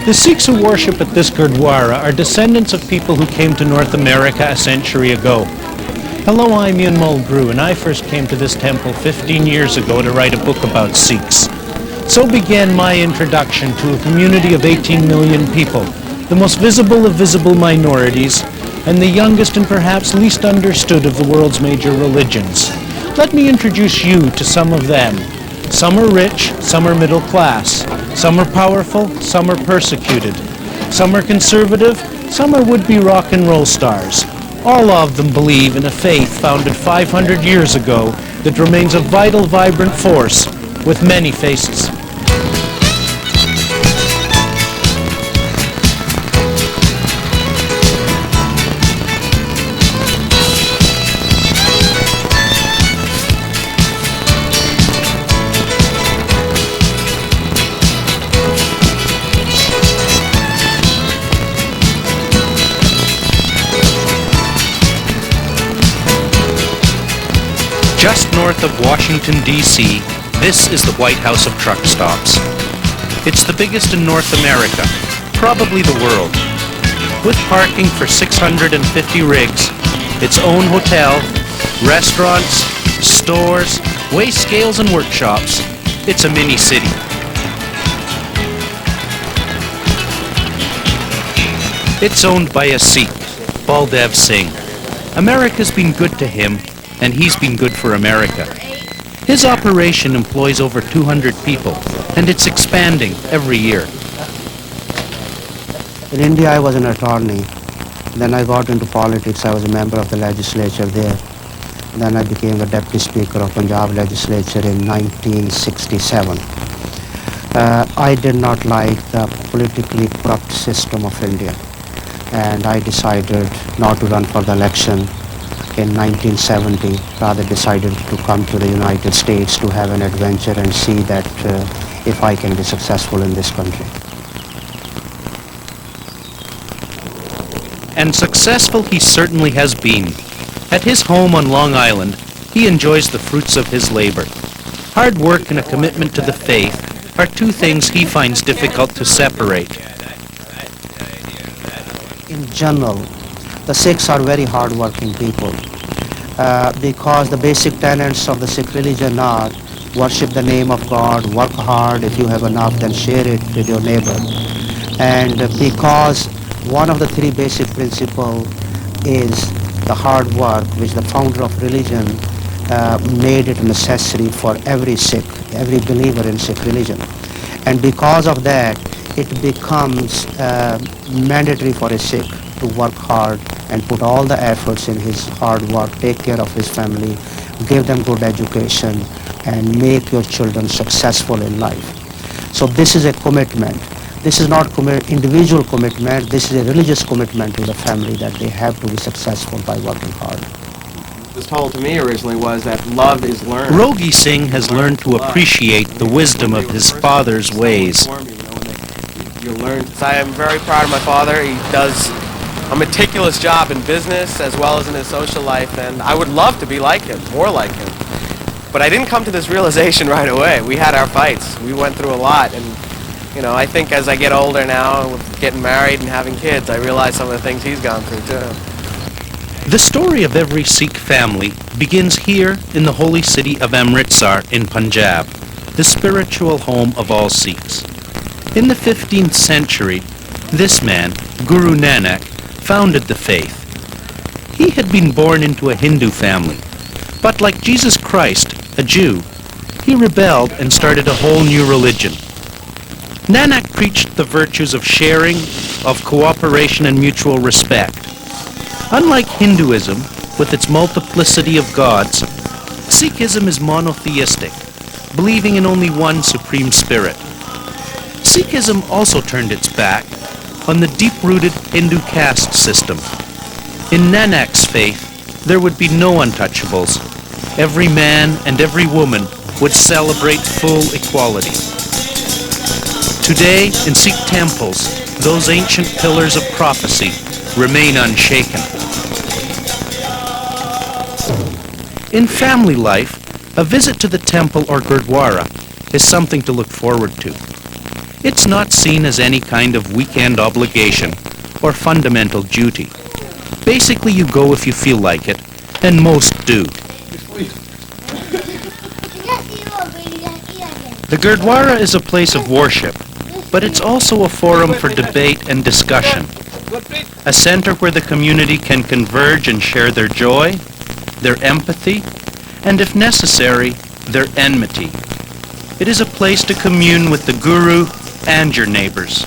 The Sikhs who worship at this Gurdwara are descendants of people who came to North America a century ago. Hello, I'm Ian Mulgrew, and I first came to this temple 15 years ago to write a book about Sikhs. So began my introduction to a community of 18 million people, the most visible of visible minorities, and the youngest and perhaps least understood of the world's major religions. Let me introduce you to some of them. Some are rich, some are middle class. Some are powerful, some are persecuted. Some are conservative, some are would-be rock and roll stars. All of them believe in a faith founded 500 years ago that remains a vital, vibrant force with many faces. Just north of Washington, D.C., this is the White House of truck stops. It's the biggest in North America, probably the world. With parking for 650 rigs, its own hotel, restaurants, stores, weigh scales and workshops, it's a mini city. It's owned by a Sikh, Baldev Singh. America's been good to him, and he's been good for America. His operation employs over 200 people, and it's expanding every year. In India, I was an attorney. Then I got into politics. I was a member of the legislature there. Then I became the deputy speaker of Punjab legislature in 1967. I did not like the politically corrupt system of India, and I decided not to run for the election. In 1970, rather decided to come to the United States to have an adventure and see that if I can be successful in this country. And successful he certainly has been. At his home on Long Island, he enjoys the fruits of his labor. Hard work and a commitment to the faith are two things he finds difficult to separate. In general, the Sikhs are very hard-working people because the basic tenets of the Sikh religion are worship the name of God, work hard, if you have enough then share it with your neighbor. And because one of the three basic principles is the hard work, which the founder of religion made it necessary for every Sikh, every believer in Sikh religion. And because of that, it becomes mandatory for a Sikh to work hard and put all the efforts in his hard work, take care of his family, give them good education, and make your children successful in life. So this is a commitment. This is not individual commitment, this is a religious commitment to the family that they have to be successful by working hard. Was told to me originally was that love is learned. Rogi Singh has learned to appreciate the wisdom of his father's ways. You learn. I am very proud of my father. He does a meticulous job in business as well as in his social life, and I would love to be like him, more like him. But I didn't come to this realization right away. We had our fights. We went through a lot, and you know, I think as I get older now, with getting married and having kids, I realize some of the things he's gone through too. The story of every Sikh family begins here in the holy city of Amritsar in Punjab, the spiritual home of all Sikhs. In the 15th century, this man, Guru Nanak, founded the faith. He had been born into a Hindu family, but like Jesus Christ, a Jew, he rebelled and started a whole new religion. Nanak preached the virtues of sharing, of cooperation and mutual respect. Unlike Hinduism, with its multiplicity of gods, Sikhism is monotheistic, believing in only one supreme spirit. Sikhism also turned its back on the deep-rooted Hindu caste system. In Nanak's faith, there would be no untouchables. Every man and every woman would celebrate full equality. Today, in Sikh temples, those ancient pillars of prophecy remain unshaken. In family life, a visit to the temple or Gurdwara is something to look forward to. It's not seen as any kind of weekend obligation or fundamental duty. Basically, you go if you feel like it, and most do. The Gurdwara is a place of worship, but it's also a forum for debate and discussion. A center where the community can converge and share their joy, their empathy, and if necessary, their enmity. It is a place to commune with the Guru and your neighbors.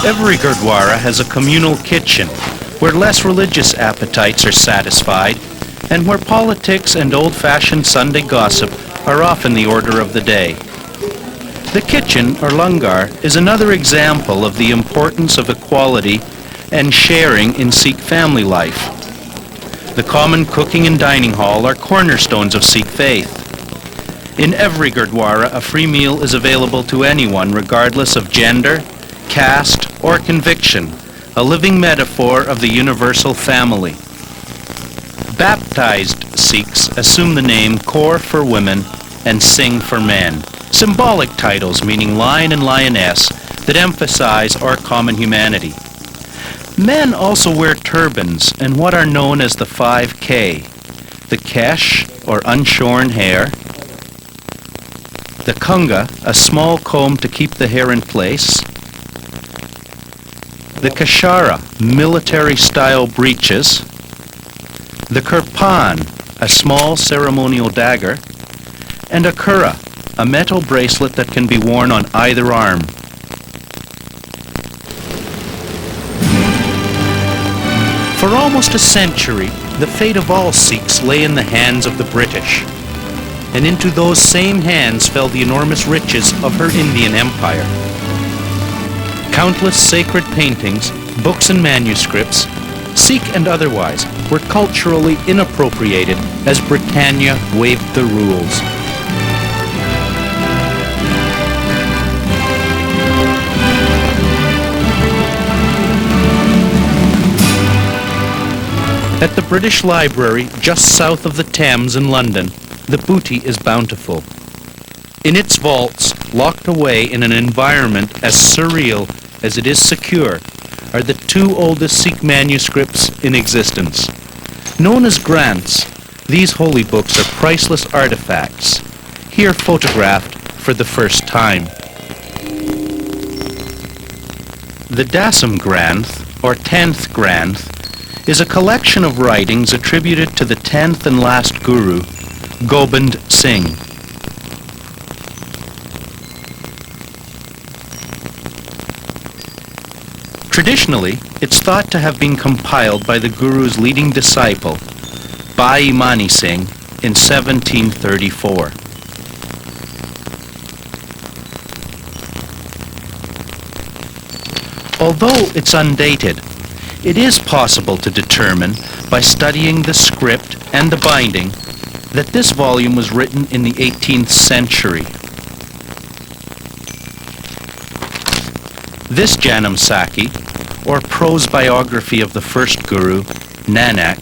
Every Gurdwara has a communal kitchen where less religious appetites are satisfied and where politics and old-fashioned Sunday gossip are often the order of the day. The kitchen, or langar, is another example of the importance of equality and sharing in Sikh family life. The common cooking and dining hall are cornerstones of Sikh faith. In every Gurdwara, a free meal is available to anyone regardless of gender, caste, or conviction, a living metaphor of the universal family. Baptized Sikhs assume the name Kaur for women and Singh for men, symbolic titles meaning lion and lioness that emphasize our common humanity. Men also wear turbans and what are known as the 5K, the kesh, or unshorn hair, the kunga, a small comb to keep the hair in place, the kashara, military-style breeches, the kirpan, a small ceremonial dagger, and a kura, a metal bracelet that can be worn on either arm. For almost a century, the fate of all Sikhs lay in the hands of the British, and into those same hands fell the enormous riches of her Indian empire. Countless sacred paintings, books and manuscripts, Sikh and otherwise, were culturally inappropriated as Britannia waived the rules. At the British Library, just south of the Thames in London, the booty is bountiful. In its vaults, locked away in an environment as surreal as it is secure, are the two oldest Sikh manuscripts in existence. Known as Granths, these holy books are priceless artifacts, here photographed for the first time. The Dasam Granth, or 10th Granth, is a collection of writings attributed to the 10th and last Guru, Gobind Singh. Traditionally, it's thought to have been compiled by the Guru's leading disciple, Bhai Mani Singh, in 1734. Although it's undated, it is possible to determine by studying the script and the binding that this volume was written in the 18th century. This Janam Sakhi, or prose biography of the first Guru, Nanak,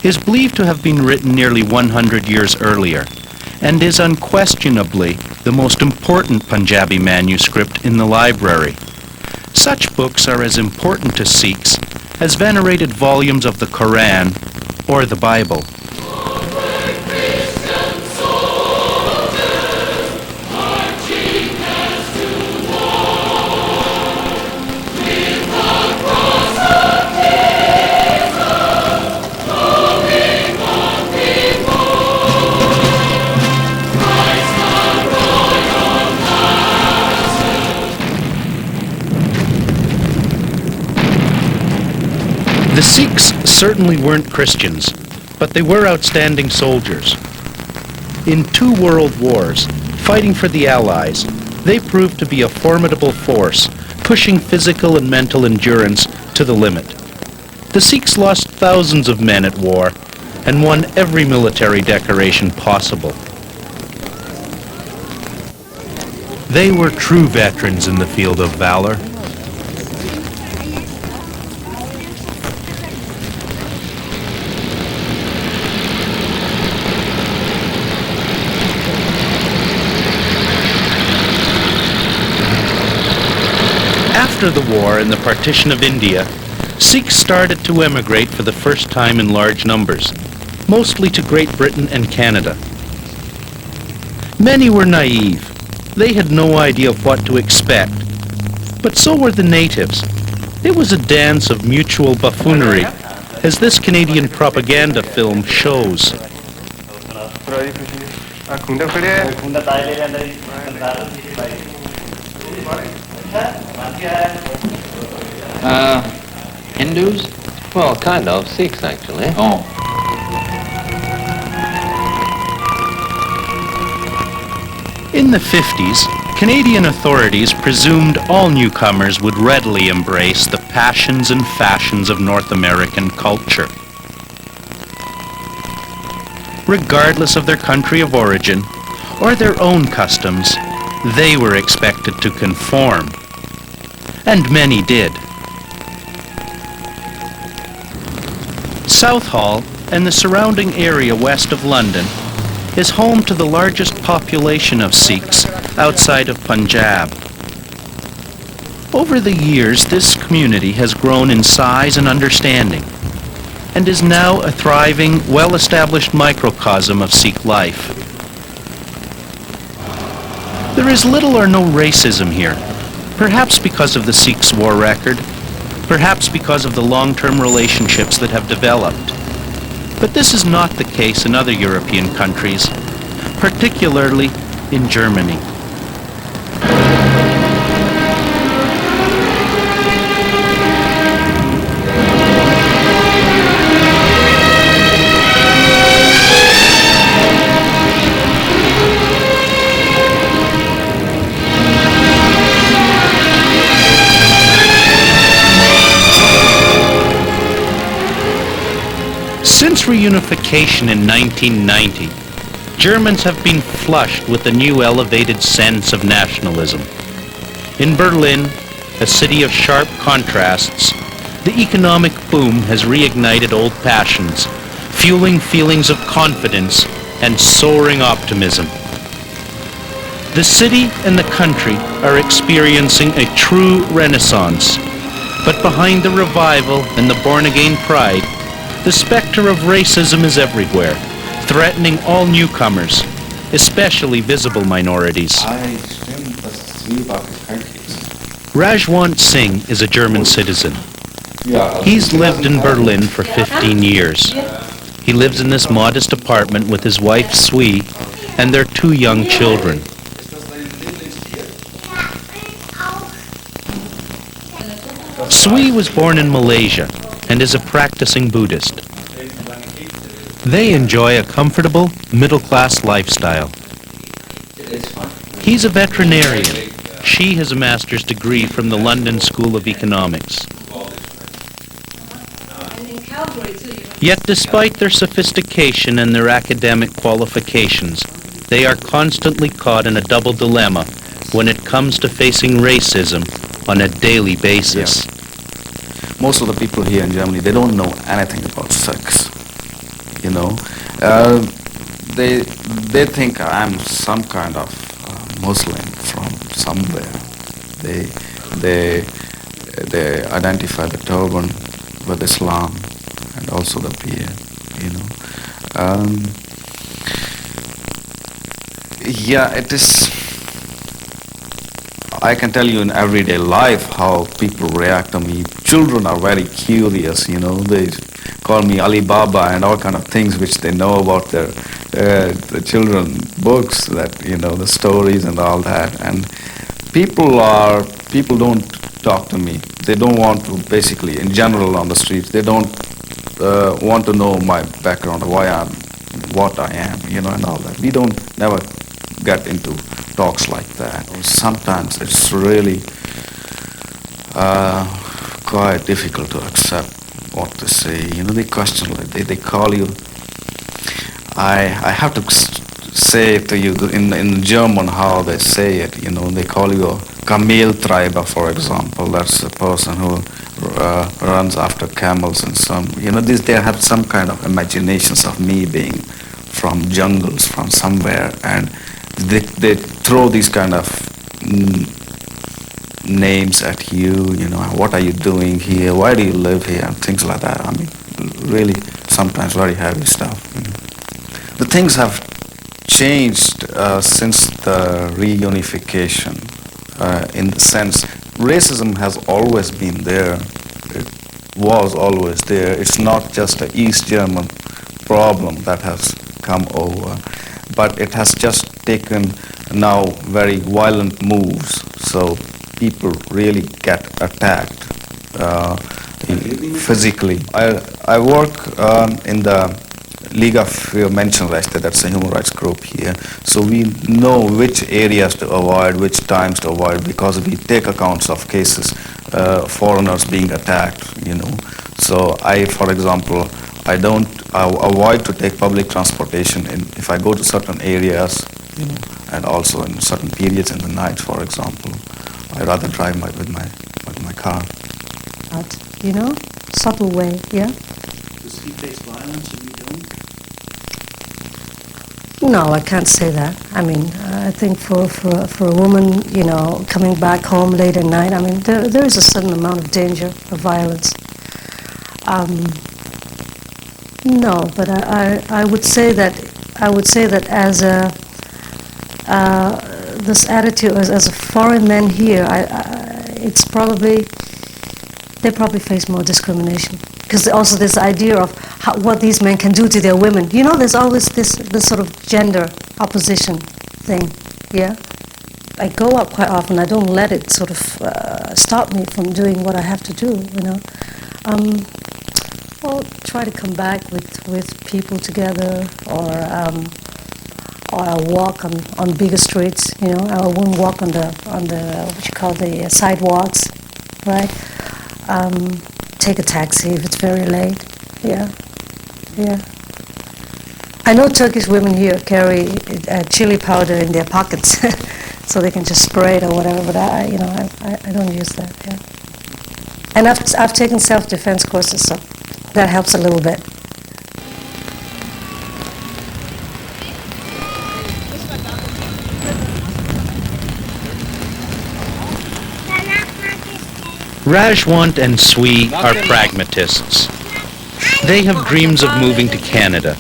is believed to have been written nearly 100 years earlier, and is unquestionably the most important Punjabi manuscript in the library. Such books are as important to Sikhs as venerated volumes of the Quran or the Bible. The Sikhs certainly weren't Christians, but they were outstanding soldiers. In 2 world wars, fighting for the Allies, they proved to be a formidable force, pushing physical and mental endurance to the limit. The Sikhs lost thousands of men at war and won every military decoration possible. They were true veterans in the field of valor. After the war and the partition of India, Sikhs started to emigrate for the first time in large numbers, mostly to Great Britain and Canada. Many were naive. They had no idea of what to expect. But so were the natives. It was a dance of mutual buffoonery, as this Canadian propaganda film shows. Hindus? Well, kind of. Sikhs, actually. Oh. In the 50s, Canadian authorities presumed all newcomers would readily embrace the passions and fashions of North American culture. Regardless of their country of origin or their own customs, they were expected to conform. And many did. Southall and the surrounding area west of London is home to the largest population of Sikhs outside of Punjab. Over the years, this community has grown in size and understanding, and is now a thriving, well-established microcosm of Sikh life. There is little or no racism here, perhaps because of the Sikhs' war record, perhaps because of the long-term relationships that have developed. But this is not the case in other European countries, particularly in Germany. Since reunification in 1990, Germans have been flushed with a new elevated sense of nationalism. In Berlin, a city of sharp contrasts, the economic boom has reignited old passions, fueling feelings of confidence and soaring optimism. The city and the country are experiencing a true renaissance, but behind the revival and the born-again pride, the specter of racism is everywhere, threatening all newcomers, especially visible minorities. Rajwant Singh is a German citizen. He's lived in Berlin for 15 years. He lives in this modest apartment with his wife Sui and their 2 young children. Sui was born in Malaysia and is a practicing Buddhist. They enjoy a comfortable, middle-class lifestyle. He's a veterinarian. She has a master's degree from the London School of Economics. Yet despite their sophistication and their academic qualifications, they are constantly caught in a double dilemma when it comes to facing racism on a daily basis. Yeah. Most of the people here in Germany, they don't know anything about Sikhs. You know, they think I'm some kind of Muslim from somewhere. They identify the turban with Islam and also the beard. You know, yeah, it is. I can tell you in everyday life how people react to me. Children are very curious, you know. They call me Ali Baba and all kind of things which they know about their the children books, that, you know, the stories and all that. And people don't talk to me. They don't want to, basically, in general on the streets, they don't want to know my background, why I'm what I am, and all that. We don't never get into talks like that. Sometimes it's really quite difficult to accept what to say. They question, they call you. I have to say to you in German how they say it. They call you a Kameltreiber, for example. That's a person who runs after camels and some. They have some kind of imaginations of me being from jungles, from somewhere, and they throw these kind of names at you. What are you doing here? Why do you live here? And things like that. I mean, really, sometimes very heavy stuff. The things have changed since the reunification. In the sense, racism has always been there. It was always there. It's not just an East German problem that has come over, but it has just taken now very violent moves. So people really get attacked physically. I work in the League of Menschenrechte, that's a human rights group here. So we know which areas to avoid, which times to avoid, because we take accounts of cases, foreigners being attacked, So for example, I avoid to take public transportation if I go to certain areas, and also in certain periods in the night, for example. I rather drive with my car. Subtle way, yeah? Does he face violence and you don't? No, I can't say that. I mean, I think for a woman, coming back home late at night, I mean, there is a certain amount of danger of violence. No, but I would say that as this attitude as a foreign man here, they probably face more discrimination, because also this idea of what these men can do to their women. There's always this sort of gender opposition thing. Yeah, I go up quite often. I don't let it sort of stop me from doing what I have to do. Or try to come back with people together, or I'll walk on bigger streets. I won't walk on the what you call the sidewalks, right? Take a taxi if it's very late. Yeah. I know Turkish women here carry chili powder in their pockets, so they can just spray it or whatever. But I don't use that. Yeah. And I've taken self-defense courses, so that helps a little bit. Rajwant and Sui are pragmatists. They have dreams of moving to Canada,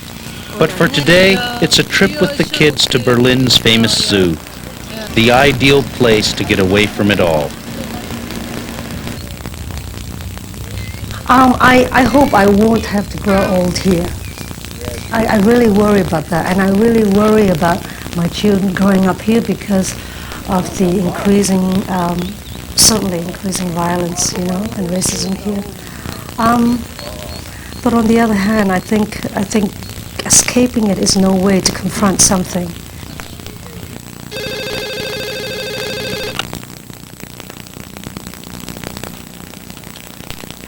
but for today, it's a trip with the kids to Berlin's famous zoo, the ideal place to get away from it all. I hope I won't have to grow old here. I really worry about that, and I really worry about my children growing up here because of the certainly increasing violence, and racism here. But on the other hand, I think escaping it is no way to confront something.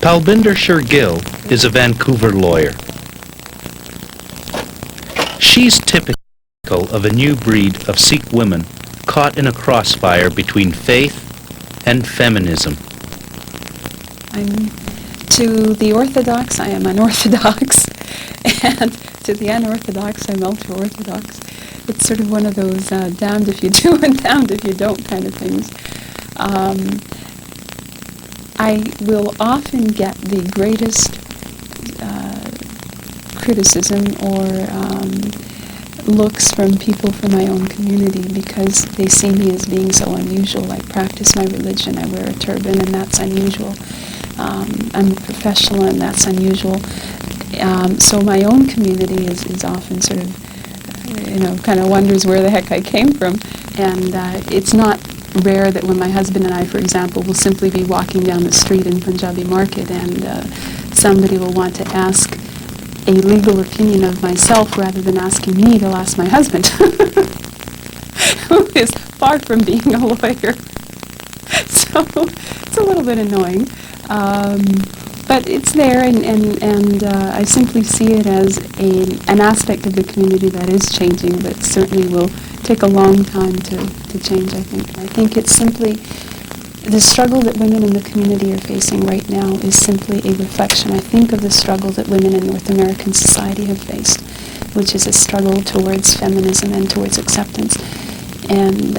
Palbinder Shergill is a Vancouver lawyer. She's typical of a new breed of Sikh women caught in a crossfire between faith and feminism. To the Orthodox, I am unorthodox, and to the unorthodox, I'm ultra-Orthodox. It's sort of one of those damned if you do and damned if you don't kind of things. I will often get the greatest criticism or looks from people from my own community because they see me as being so unusual. I practice my religion, I wear a turban, and that's unusual. I'm a professional, and that's unusual. So my own community is often sort of, kind of wonders where the heck I came from. And it's not rare that when my husband and I, for example, will simply be walking down the street in Punjabi market and somebody will want to ask a legal opinion of myself rather than asking me, they'll ask my husband, who is far from being a lawyer. So it's a little bit annoying. But it's there, and I simply see it as an aspect of the community that is changing, but certainly will take a long time to change, I think. I think it's simply the struggle that women in the community are facing right now is simply a reflection, I think, of the struggle that women in North American society have faced, which is a struggle towards feminism and towards acceptance. And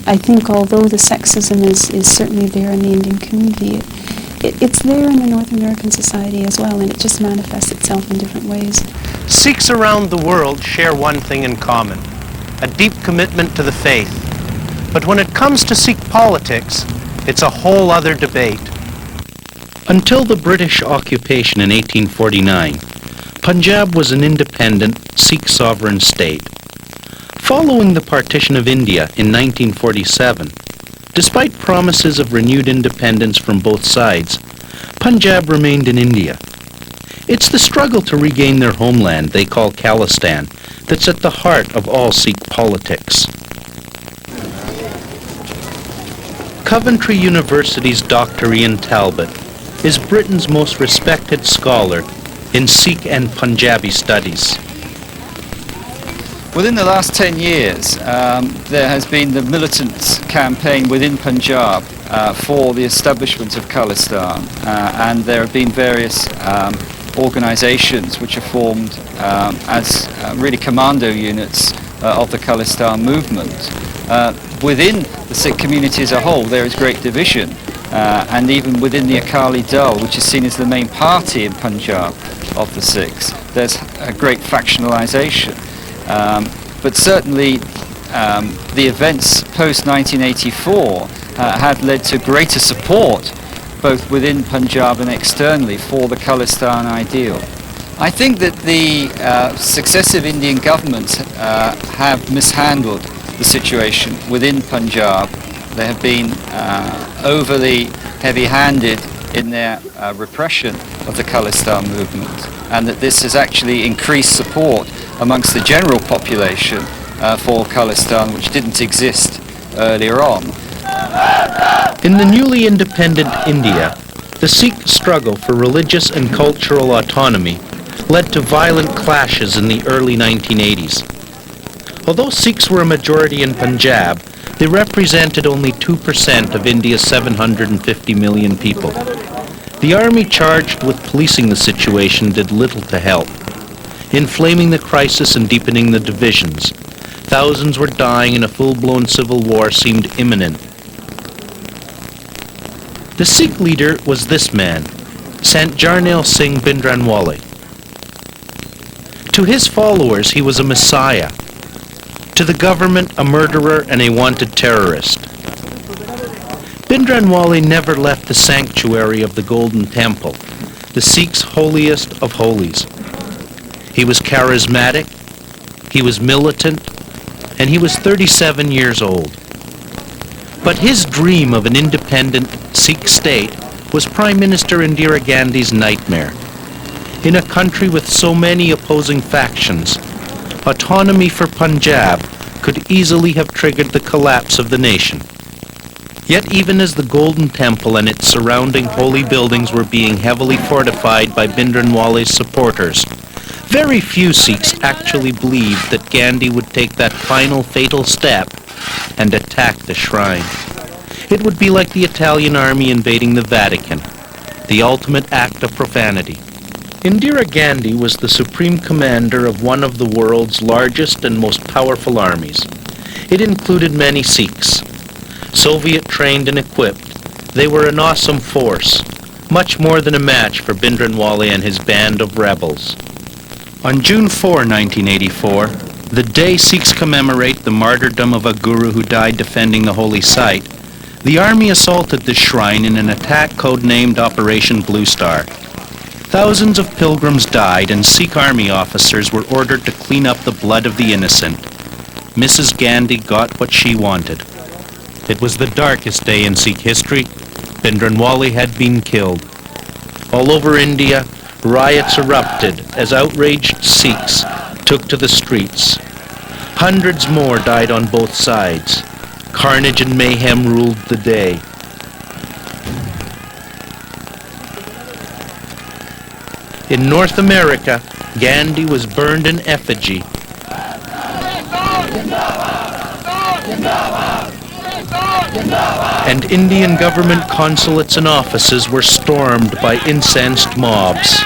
I think although the sexism is certainly there in the Indian community, it's there in the North American society as well, and it just manifests itself in different ways. Sikhs around the world share one thing in common, a deep commitment to the faith. But when it comes to Sikh politics, it's a whole other debate. Until the British occupation in 1849, Punjab was an independent Sikh sovereign state. Following the partition of India in 1947, despite promises of renewed independence from both sides, Punjab remained in India. It's the struggle to regain their homeland they call Khalistan that's at the heart of all Sikh politics. Coventry University's Dr. Ian Talbot is Britain's most respected scholar in Sikh and Punjabi studies. Within the last 10 years, there has been the militant campaign within Punjab for the establishment of Khalistan, and there have been various organizations which are formed as really commando units of the Khalistan movement. Within the Sikh community as a whole, there is great division, and even within the Akali Dal, which is seen as the main party in Punjab of the Sikhs, there's a great factionalization. But certainly the events post-1984 have led to greater support both within Punjab and externally for the Khalistan ideal. I think that the successive Indian governments have mishandled the situation within Punjab. They have been overly heavy-handed in their repression of the Khalistan movement, and that this has actually increased support amongst the general population for Khalistan, which didn't exist earlier on. In the newly independent India, the Sikh struggle for religious and cultural autonomy led to violent clashes in the early 1980s. Although Sikhs were a majority in Punjab, they represented only 2% of India's 750 million people. The army charged with policing the situation did little to help. Inflaming the crisis and deepening the divisions, thousands were dying and a full-blown civil war seemed imminent. The Sikh leader was this man, Sant Jarnail Singh Bhindranwale. To his followers, he was a messiah. To the government, a murderer and a wanted terrorist. Bhindranwale never left the sanctuary of the Golden Temple, the Sikhs' holiest of holies. He was charismatic, he was militant, and he was 37 years old. But his dream of an independent Sikh state was Prime Minister Indira Gandhi's nightmare. In a country with so many opposing factions, autonomy for Punjab could easily have triggered the collapse of the nation. Yet even as the Golden Temple and its surrounding holy buildings were being heavily fortified by Bhindranwale's supporters, very few Sikhs actually believed that Gandhi would take that final fatal step and attack the shrine. It would be like the Italian army invading the Vatican, the ultimate act of profanity. Indira Gandhi was the supreme commander of one of the world's largest and most powerful armies. It included many Sikhs. Soviet-trained and equipped, they were an awesome force, much more than a match for Bhindranwale and his band of rebels. On June 4, 1984, the day Sikhs commemorate the martyrdom of a guru who died defending the holy site, the army assaulted the shrine in an attack codenamed Operation Blue Star. Thousands of pilgrims died and Sikh army officers were ordered to clean up the blood of the innocent. Mrs. Gandhi got what she wanted. It was the darkest day in Sikh history. Bhindranwale had been killed. All over India, riots erupted as outraged Sikhs took to the streets. Hundreds more died on both sides. Carnage and mayhem ruled the day. In North America, Gandhi was burned in effigy. And Indian government consulates and offices were stormed by incensed mobs.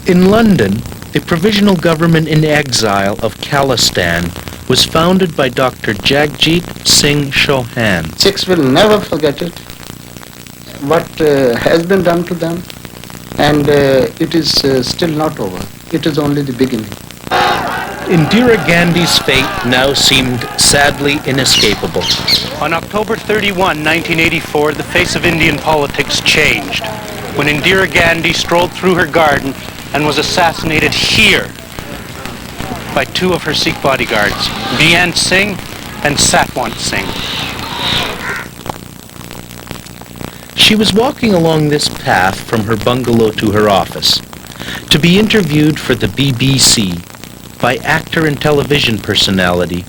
In London, a provisional government in exile of Khalistan was founded by Dr. Jagjit Singh Chauhan. Sikhs will never forget it, what has been done to them, and it is still not over. It is only the beginning. Indira Gandhi's fate now seemed sadly inescapable. On October 31, 1984, the face of Indian politics changed when Indira Gandhi strolled through her garden and was assassinated here by two of her Sikh bodyguards, Bhindranwale Singh and Satwant Singh. She was walking along this path from her bungalow to her office to be interviewed for the BBC by actor and television personality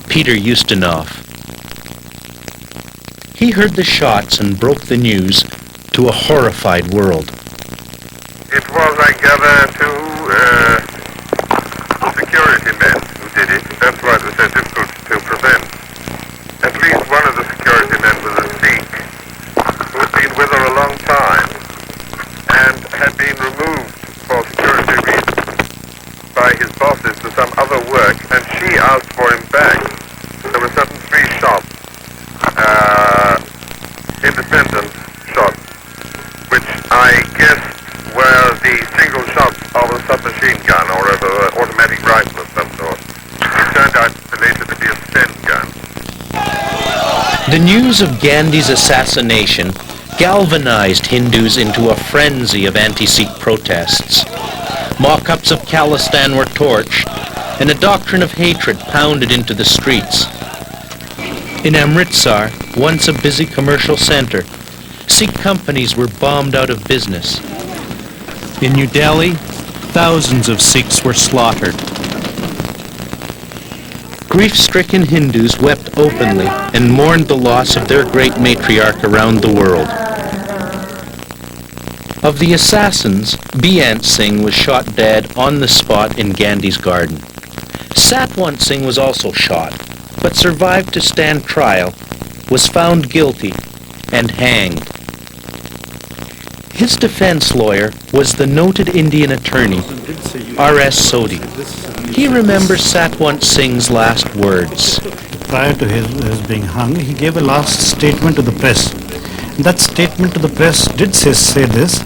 Peter Ustinov. He heard the shots and broke the news to a horrified world. It was, I gather, two security men who did it. That's why it was so difficult to prevent. At least one of the security men was a Sikh who had been with her a long time and had been removed for security reasons by his bosses to some other work, and she asked for him back. There were certain 3 shots, independent shots, which I guess were the single shots of a submachine gun or of an automatic rifle of some sort. It turned out later to be a Sten gun. The news of Gandhi's assassination galvanized Hindus into a frenzy of anti-Sikh protests. Mock-ups of Khalistan were torched, and a doctrine of hatred pounded into the streets. In Amritsar, once a busy commercial center, Sikh companies were bombed out of business. In New Delhi, thousands of Sikhs were slaughtered. Grief-stricken Hindus wept openly and mourned the loss of their great matriarch around the world. Of the assassins, Bhindranwale Singh was shot dead on the spot in Gandhi's garden. Satwant Singh was also shot, but survived to stand trial, was found guilty, and hanged. His defense lawyer was the noted Indian attorney, R.S. Sodhi. He remembers Satwant Singh's last words. Prior to his being hung, he gave a last statement to the press. That statement to the press did say this,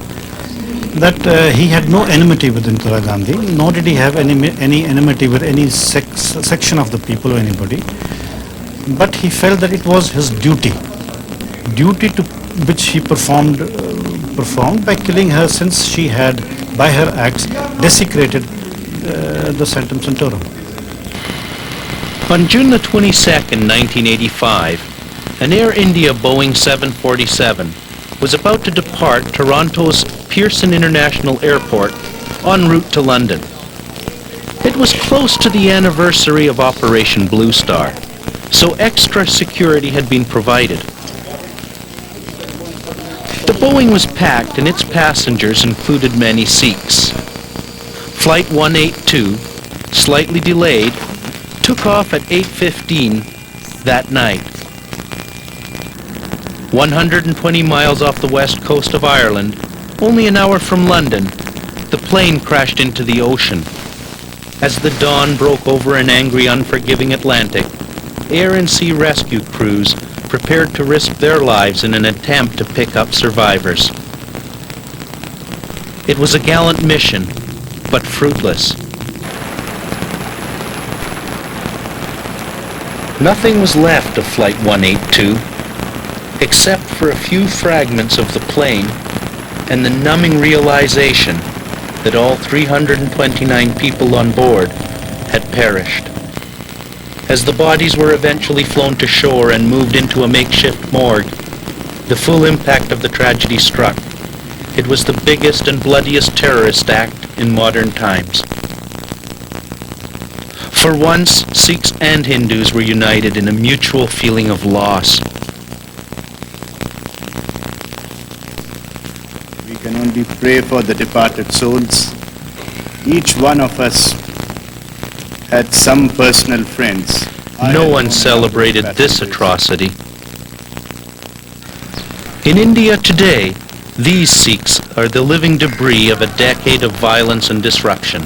that he had no enmity with Indira Gandhi, nor did he have any enmity with any section of the people or anybody, but he felt that it was his duty to which he performed by killing her, since she had, by her acts, desecrated the Sanctum Sanctorum. On June the 22nd, 1985, an Air India Boeing 747 was about to depart Toronto's Pearson International Airport en route to London. It was close to the anniversary of Operation Blue Star, so extra security had been provided. The Boeing was packed and its passengers included many Sikhs. Flight 182, slightly delayed, took off at 8:15 that night. 120 miles off the west coast of Ireland, only an hour from London, the plane crashed into the ocean. As the dawn broke over an angry, unforgiving Atlantic, air and sea rescue crews prepared to risk their lives in an attempt to pick up survivors. It was a gallant mission, but fruitless. Nothing was left of Flight 182, except for a few fragments of the plane and the numbing realization that all 329 people on board had perished. As the bodies were eventually flown to shore and moved into a makeshift morgue, the full impact of the tragedy struck. It was the biggest and bloodiest terrorist act in modern times. For once, Sikhs and Hindus were united in a mutual feeling of loss. We can only pray for the departed souls. Each one of us had some personal friends. No one celebrated this atrocity. In India today, these Sikhs are the living debris of a decade of violence and disruption.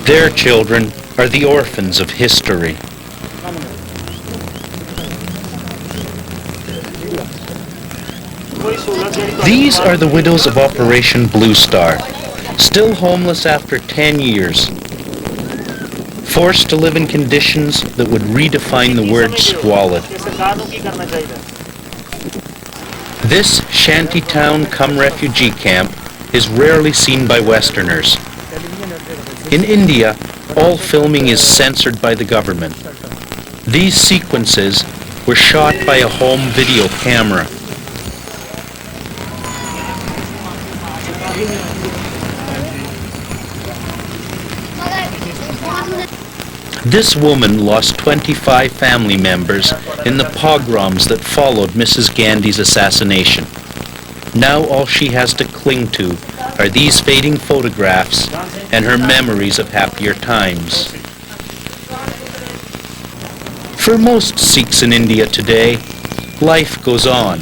Their children are the orphans of history. These are the widows of Operation Blue Star, still homeless after 10 years, forced to live in conditions that would redefine the word squalid. This shantytown cum refugee camp is rarely seen by Westerners. In India, all filming is censored by the government. These sequences were shot by a home video camera. This woman lost 25 family members in the pogroms that followed Mrs. Gandhi's assassination. Now all she has to cling to are these fading photographs and her memories of happier times. For most Sikhs in India today, life goes on.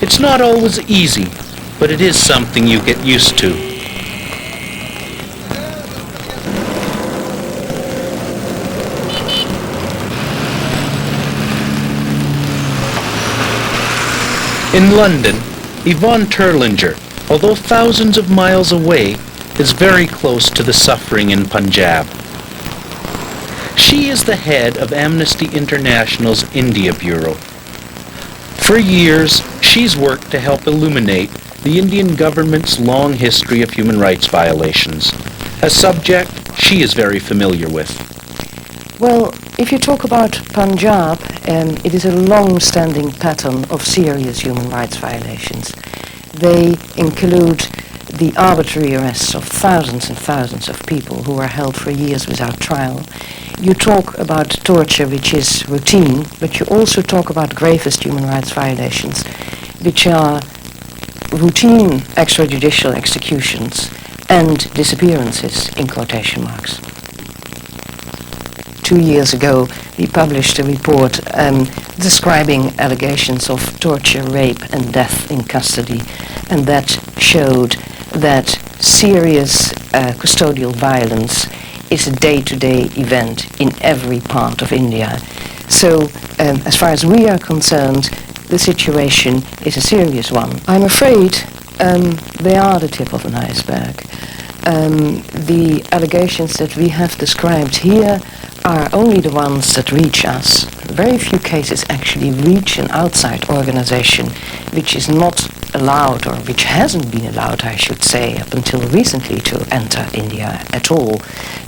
It's not always easy, but it is something you get used to. In London, Yvonne Terlinger, although thousands of miles away, is very close to the suffering in Punjab. She is the head of Amnesty International's India Bureau. For years, she's worked to help illuminate the Indian government's long history of human rights violations, a subject she is very familiar with. Well, if you talk about Punjab, it is a long-standing pattern of serious human rights violations. They include the arbitrary arrests of thousands and thousands of people who are held for years without trial. You talk about torture, which is routine, but you also talk about gravest human rights violations, which are routine extrajudicial executions and disappearances, in quotation marks. 2 years ago, we published a report describing allegations of torture, rape, and death in custody, and that showed that serious custodial violence is a day-to-day event in every part of India. So, as far as we are concerned, the situation is a serious one. I'm afraid they are the tip of an iceberg. The allegations that we have described here are only the ones that reach us. Very few cases actually reach an outside organization which is not allowed, or which hasn't been allowed, I should say, up until recently to enter India at all,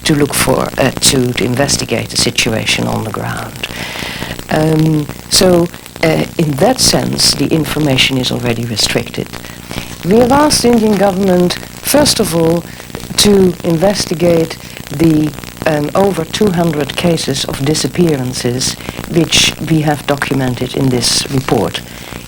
to look for, to investigate the situation on the ground. In that sense, the information is already restricted. We have asked the Indian government, first of all, to investigate the over 200 cases of disappearances which we have documented in this report.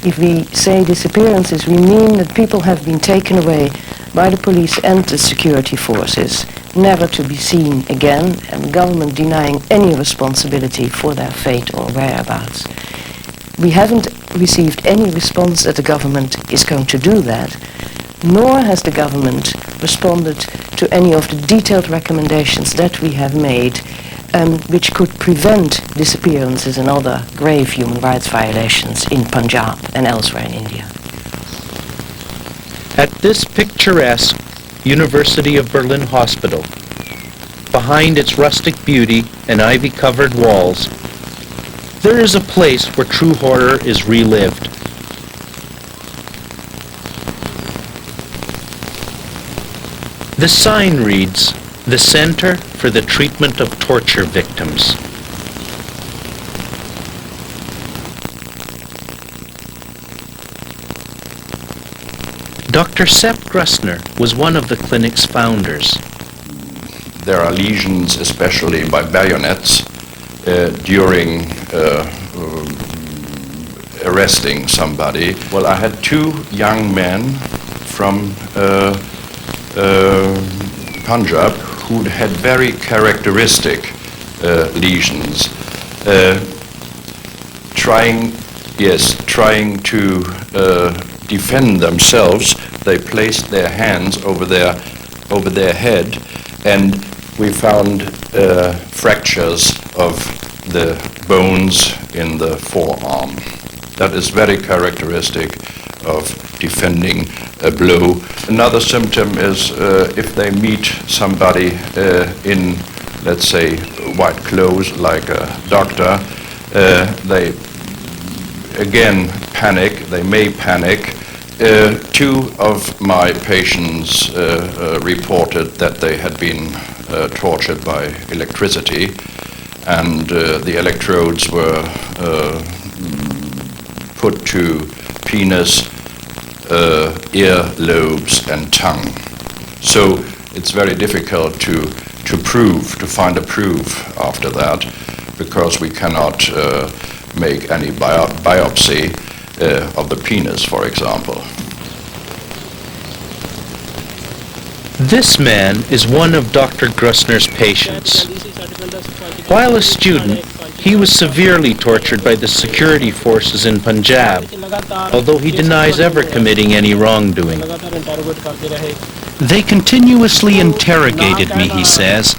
If we say disappearances, we mean that people have been taken away by the police and the security forces, never to be seen again, and the government denying any responsibility for their fate or whereabouts. We haven't received any response that the government is going to do that, nor has the government responded to any of the detailed recommendations that we have made, which could prevent disappearances and other grave human rights violations in Punjab and elsewhere in India. At this picturesque University of Berlin hospital, behind its rustic beauty and ivy-covered walls, there is a place where true horror is relived. The sign reads, the Center for the Treatment of Torture Victims. Dr. Sepp Grusner was one of the clinic's founders. There are lesions, especially by bayonets, during arresting somebody. Well, I had two young men from Punjab who had very characteristic lesions, trying to defend themselves. They placed their hands over their head, and we found fractures of the bones in the forearm. That is very characteristic of defending a blow. Another symptom is if they meet somebody in, let's say, white clothes, like a doctor, they again panic. They may panic. Two of my patients reported that they had been tortured by electricity, and the electrodes were put to penis, ear lobes, and tongue. So it's very difficult to find a proof after that, because we cannot make any biopsy of the penis, for example. This man is one of Dr. Grusner's patients. While a student, he was severely tortured by the security forces in Punjab, although he denies ever committing any wrongdoing. They continuously interrogated me, he says,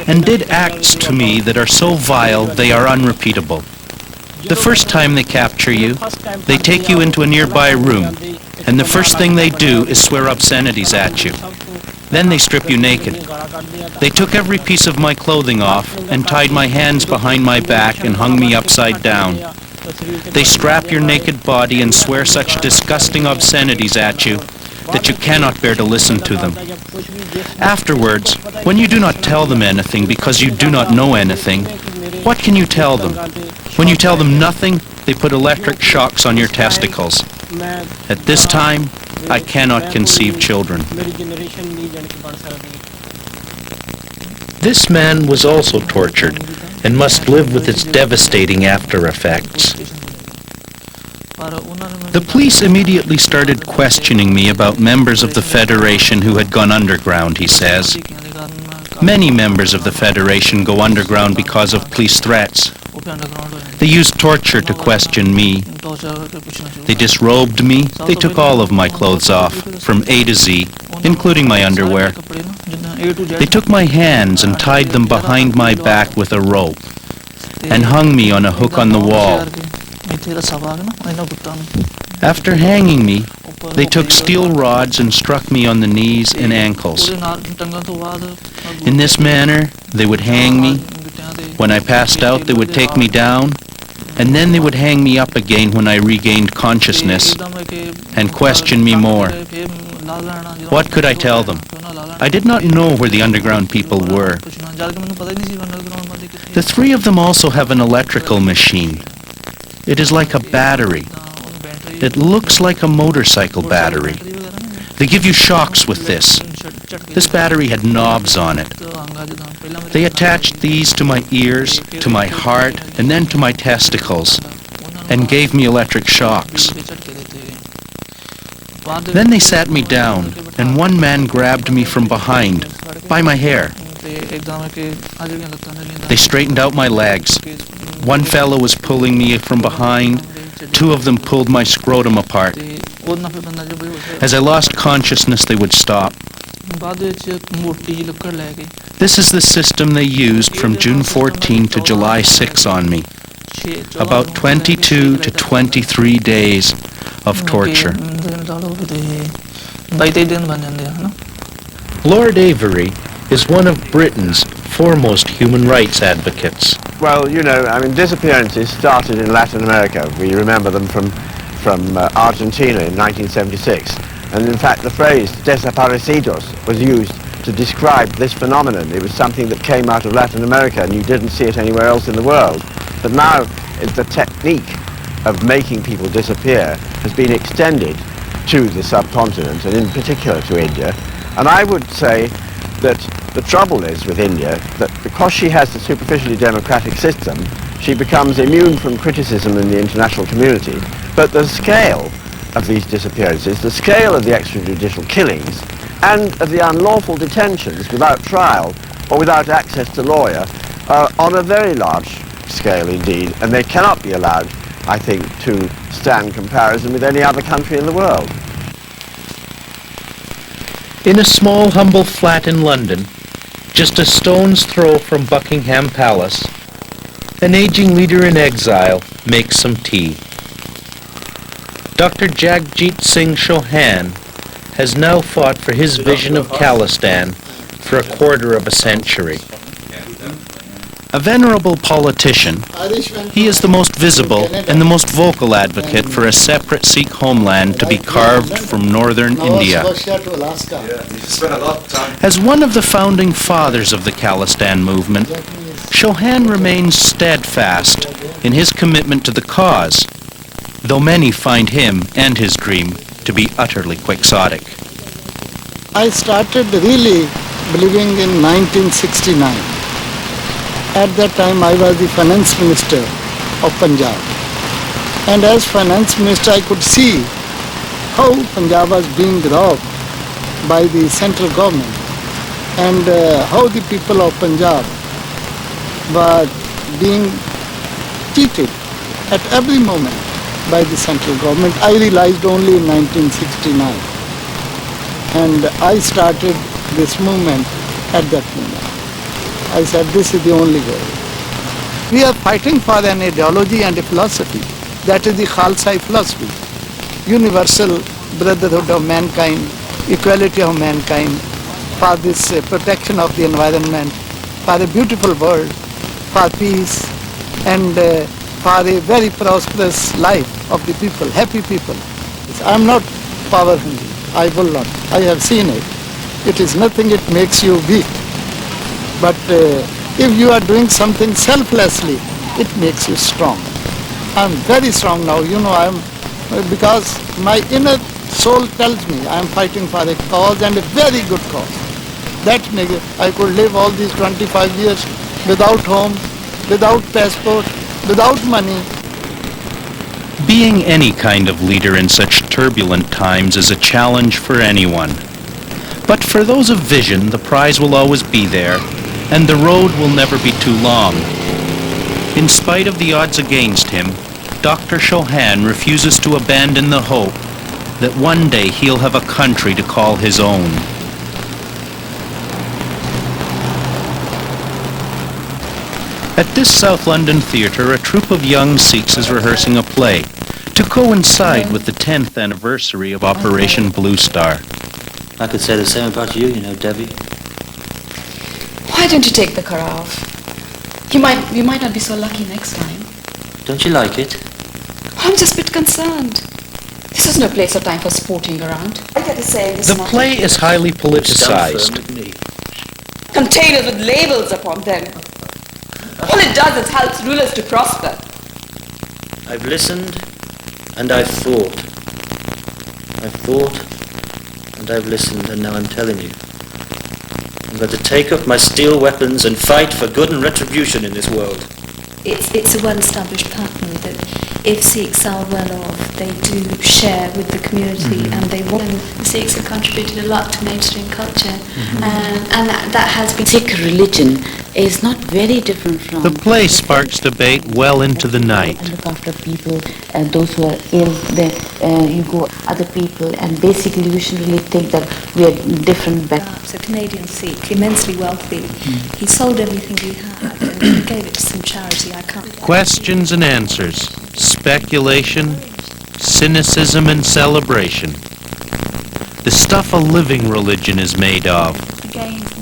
and did acts to me that are so vile they are unrepeatable. The first time they capture you, they take you into a nearby room, and the first thing they do is swear obscenities at you. Then they strip you naked. They took every piece of my clothing off and tied my hands behind my back and hung me upside down. They strap your naked body and swear such disgusting obscenities at you that you cannot bear to listen to them. Afterwards, when you do not tell them anything because you do not know anything, what can you tell them? When you tell them nothing, they put electric shocks on your testicles. At this time, I cannot conceive children. This man was also tortured and must live with its devastating after effects. The police immediately started questioning me about members of the Federation who had gone underground, he says. Many members of the Federation go underground because of police threats. They used torture to question me. They disrobed me. They took all of my clothes off, from A to Z, including my underwear. They took my hands and tied them behind my back with a rope, and hung me on a hook on the wall. After hanging me, they took steel rods and struck me on the knees and ankles. In this manner, they would hang me. When I passed out, they would take me down, and then they would hang me up again when I regained consciousness, and question me more. What could I tell them? I did not know where the underground people were. The three of them also have an electrical machine. It is like a battery. It looks like a motorcycle battery. They give you shocks with this. This battery had knobs on it. They attached these to my ears, to my heart, and then to my testicles, and gave me electric shocks. Then they sat me down, and one man grabbed me from behind, by my hair. They straightened out my legs. One fellow was pulling me from behind. Two of them pulled my scrotum apart. As I lost consciousness, they would stop. This is the system they used from June 14 to July 6 on me. About 22 to 23 days of torture. Lord Avery is one of Britain's foremost human rights advocates. Well, you know, I mean, disappearances started in Latin America. We remember them from Argentina in 1976. And in fact, the phrase desaparecidos was used to describe this phenomenon. It was something that came out of Latin America and you didn't see it anywhere else in the world. But now the technique of making people disappear has been extended to the subcontinent and in particular to India. And I would say that the trouble is with India that because she has a superficially democratic system, she becomes immune from criticism in the international community. But the scale of these disappearances, the scale of the extrajudicial killings, and of the unlawful detentions without trial or without access to lawyer are on a very large scale indeed, and they cannot be allowed, I think, to stand comparison with any other country in the world. In a small, humble flat in London, just a stone's throw from Buckingham Palace, an aging leader in exile makes some tea. Dr. Jagjit Singh Chauhan has now fought for his vision of Khalistan for a quarter of a century. A venerable politician, he is the most visible and the most vocal advocate for a separate Sikh homeland to be carved from northern India. As one of the founding fathers of the Khalistan movement, Chauhan remains steadfast in his commitment to the cause, though many find him and his dream to be utterly quixotic. I started really believing in 1969. At that time I was the finance minister of Punjab. And as finance minister I could see how Punjab was being robbed by the central government and how the people of Punjab were being cheated at every moment by the central government. I realized only in 1969. And I started this movement at that moment. I said, this is the only way. We are fighting for an ideology and a philosophy. That is the Khalsa philosophy. Universal brotherhood of mankind, equality of mankind, for this protection of the environment, for a beautiful world, for peace, and for a very prosperous life of the people, happy people. I am not power hungry. I will not. I have seen it. It is nothing, it makes you weak. But if you are doing something selflessly, it makes you strong. I am very strong now, you know, because my inner soul tells me I am fighting for a cause and a very good cause. That I could live all these 25 years without home, without passport, without money. Being any kind of leader in such turbulent times is a challenge for anyone. But for those of vision, the prize will always be there, and the road will never be too long. In spite of the odds against him, Dr. Chauhan refuses to abandon the hope that one day he'll have a country to call his own. At this South London theatre, a troupe of young Sikhs is rehearsing a play to coincide with the 10th anniversary of Operation Blue Star. I could say the same about you, you know, Debbie. Why don't you take the car off? You might not be so lucky next time. Don't you like it? I'm just a bit concerned. This is no place or time for sporting around. I get to say this. The play is highly politicized. Containers with labels upon them. All it does is helps rulers to prosper. I've listened and I've thought. I've thought and I've listened, and now I'm telling you. I'm going to take up my steel weapons and fight for good and retribution in this world. It's a well-established pattern that if Sikhs are well off, they do share with the community, and they want. The Sikhs have contributed a lot to mainstream culture, and that has been. Sikh religion is not very different from. The play sparks debate well into the night. And look after people, and those who are ill, you go other people, and basically we should really think that we are different. So Canadian Sikh, immensely wealthy, he sold everything he had and he gave it to some charity. I can't. Questions and answers, speculation, cynicism and celebration. The stuff a living religion is made of.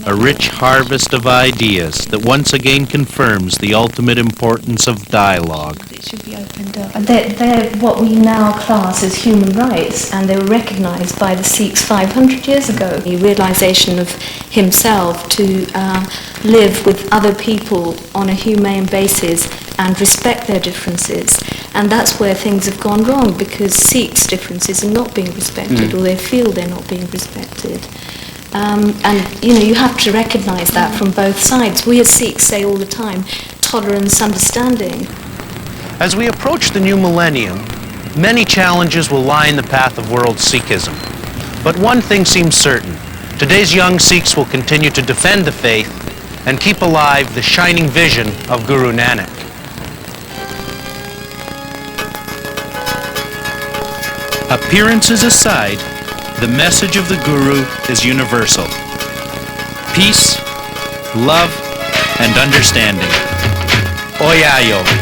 A rich harvest of ideas that once again confirms the ultimate importance of dialogue. it should be opened up. They're what we now class as human rights, and they were recognised by the Sikhs 500 years ago. The realisation of himself to live with other people on a humane basis and respect their differences. And that's where things have gone wrong, because Sikhs' differences are not being respected, or they feel they're not being respected. And you have to recognise that from both sides. We as Sikhs say all the time, tolerance, understanding. As we approach the new millennium, many challenges will lie in the path of world Sikhism. But one thing seems certain: today's young Sikhs will continue to defend the faith and keep alive the shining vision of Guru Nanak. Appearances aside, the message of the Guru is universal: peace, love, and understanding. Oyayo.